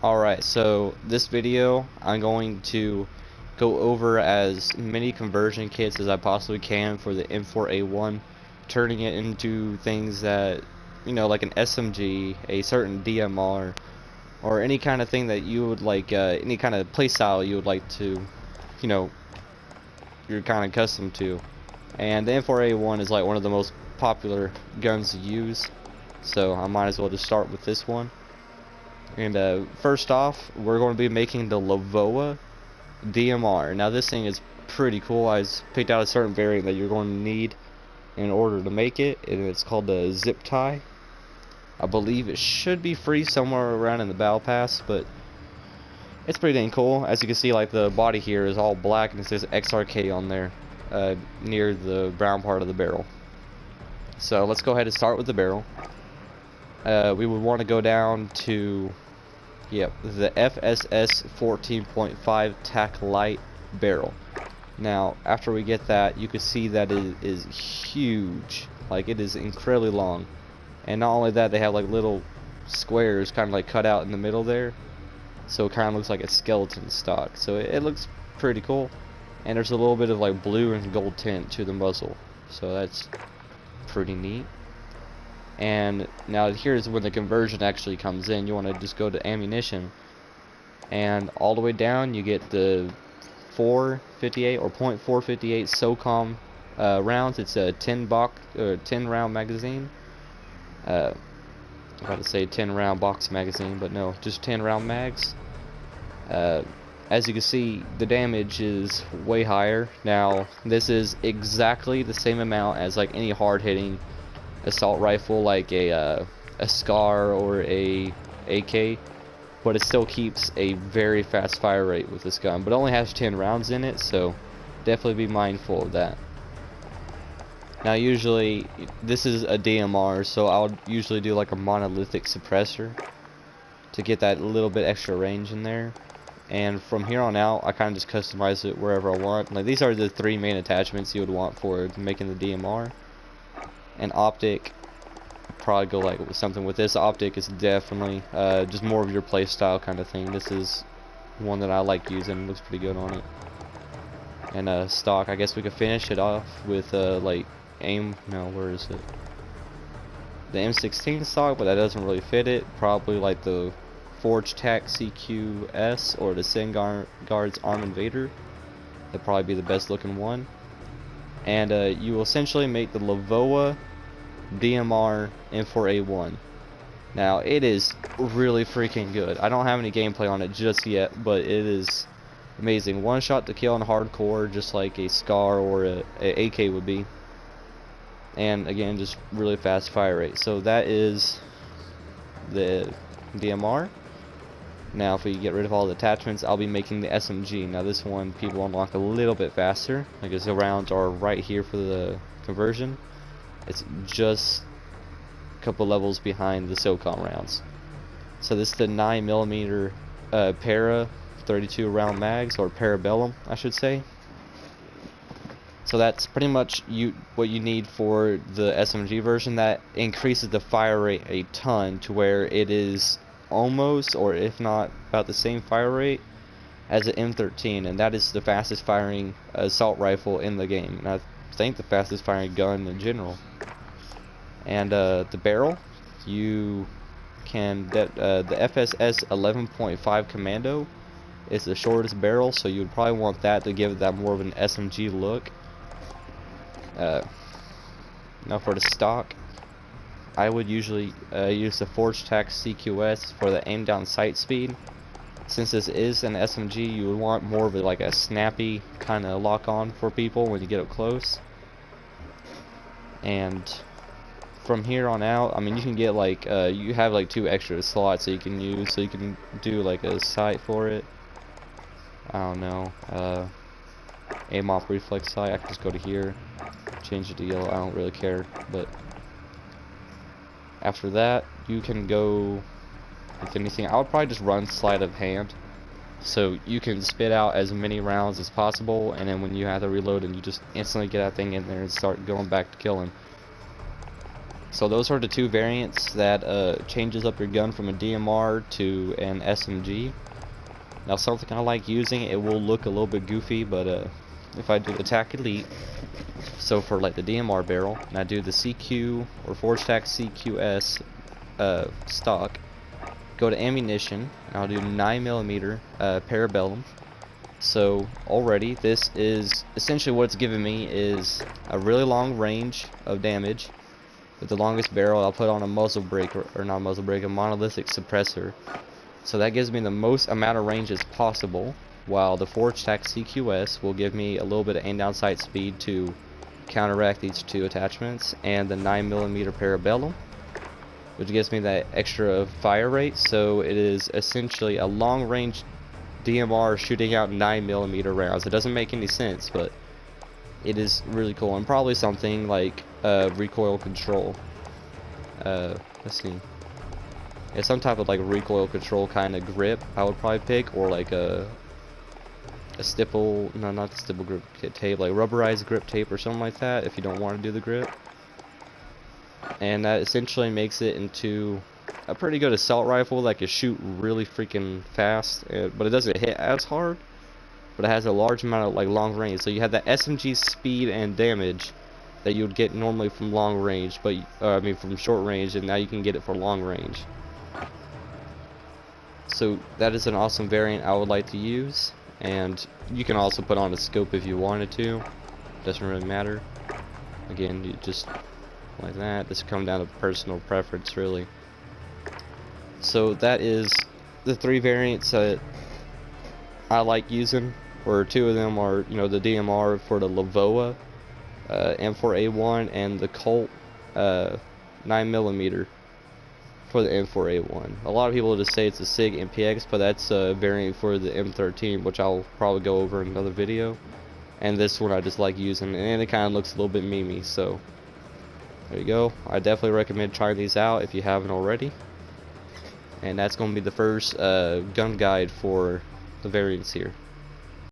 Alright, so this video I'm going to go over as many conversion kits as I possibly can for the M4A1, turning it into things that, like an SMG, a certain DMR, or any kind of thing that you would like, any kind of playstyle you would like to, you know, you're kind of accustomed to. And the M4A1 is like one of the most popular guns to use, so I might as well just start with this one. And first off, we're going to be making the Lavoa DMR. Now this thing is pretty cool. I picked out a certain variant that you're going to need in order to make it, and it's called the zip tie. I believe it should be free somewhere around in the battle pass, but it's pretty dang cool. As you can see, like the body here is all black and it says XRK on there near the brown part of the barrel. So let's go ahead and start with the barrel. We would want to go down to the FSS 14.5 tack light barrel. Now after we get that, you can see that it is huge. Like, it is incredibly long, and not only that, they have like little squares kind of like cut out in the middle there, so it kind of looks like a skeleton stock. So it looks pretty cool, and there's a little bit of like blue and gold tint to the muzzle, so that's pretty neat. And now here's when the conversion actually comes in. You want to just go to ammunition, and all the way down you get the 458 or .458 SOCOM rounds. It's a 10 round magazine. I'm about to say 10 round box magazine, but no, just 10 round mags. As you can see, the damage is way higher. Now this is exactly the same amount as like any hard hitting assault rifle, like a SCAR or a AK, but it still keeps a very fast fire rate with this gun, but it only has 10 rounds in it, so definitely be mindful of that. Now usually this is a DMR, so I would usually do like a monolithic suppressor to get that little bit extra range in there, and from here on out I kind of just customize it wherever I want. Like, these are the three main attachments you would want for making the DMR. And optic, probably go like with something with this. Optic is definitely just more of your play style kind of thing. This is one that I like using. It looks pretty good on it. And stock, I guess we could finish it off with like where is it? The M16 stock, but that doesn't really fit it. Probably like the Forge Tac CQS or the Senguard's Arm Invader. That'd probably be the best looking one. And you will essentially make the Lavoa DMR M4A1. Now it is really freaking good. I don't have any gameplay on it just yet, but it is amazing. One shot to kill in hardcore, just like a SCAR or a AK would be. And again, just really fast fire rate. So that is the DMR. Now if we get rid of all the attachments, I'll be making the SMG. Now this one people unlock a little bit faster, because the rounds are right here for the conversion. It's just a couple levels behind the SOCOM rounds. So this is the 9mm para 32 round mags, or Parabellum I should say. So that's pretty much what you need for the SMG version. That increases the fire rate a ton to where it is almost, or if not about the same fire rate as an M13, and that is the fastest firing assault rifle in the game, and I think the fastest firing gun in general. And the barrel, you can the FSS 11.5 Commando is the shortest barrel, so you would probably want that to give it that more of an SMG look. Now for the stock, I would usually use the Forge Tac CQS for the aim down sight speed. Since this is an SMG, you would want more of like a snappy kind of lock on for people when you get up close. And from here on out, I mean, you can get like you have like 2 extra slots that you can use, so you can do like a sight for it. I don't know, aim off reflex sight. I can just go to here, change it to yellow. I don't really care. But after that, you can go with anything. I would probably just run sleight of hand, so you can spit out as many rounds as possible, and then when you have to reload, and you just instantly get that thing in there and start going back to killing. So those are the two variants that changes up your gun from a DMR to an SMG. Now something I like using, it will look a little bit goofy, but if I do attack elite, so for like the DMR barrel, and I do the CQ or Forge Tac CQS stock, go to ammunition, and I'll do 9mm Parabellum. So already this is essentially what it's giving me is a really long range of damage. With the longest barrel, I'll put on a muzzle brake, or not a muzzle brake, a monolithic suppressor. So that gives me the most amount of range as possible, while the Forge Tac CQS will give me a little bit of aim down sight speed to counteract these two attachments, and the 9mm Parabellum, which gives me that extra fire rate. So it is essentially a long range DMR shooting out 9mm rounds. It doesn't make any sense, but it is really cool, and probably something like recoil control. Let's see. Yeah, some type of like recoil control kind of grip I would probably pick, or like a stipple, no, not the stipple grip tape, like rubberized grip tape or something like that if you don't want to do the grip. And that essentially makes it into a pretty good assault rifle that can shoot really freaking fast, but it doesn't hit as hard. But it has a large amount of like long range, so you have that SMG speed and damage that you would get normally from long range, but I mean from short range, and now you can get it for long range. So that is an awesome variant I would like to use, and you can also put on a scope if you wanted to. Doesn't really matter. Again, you just like that. This comes down to personal preference, really. So that is the three variants that I like using, or two of them are, you know, the DMR for the Lavoa M4A1, and the Colt 9mm for the M4A1. A lot of people just say it's a SIG MPX, but that's a variant for the M13, which I'll probably go over in another video. And this one I just like using, and it kind of looks a little bit memey, so there you go. I definitely recommend trying these out if you haven't already. And that's going to be the first gun guide for the variants here.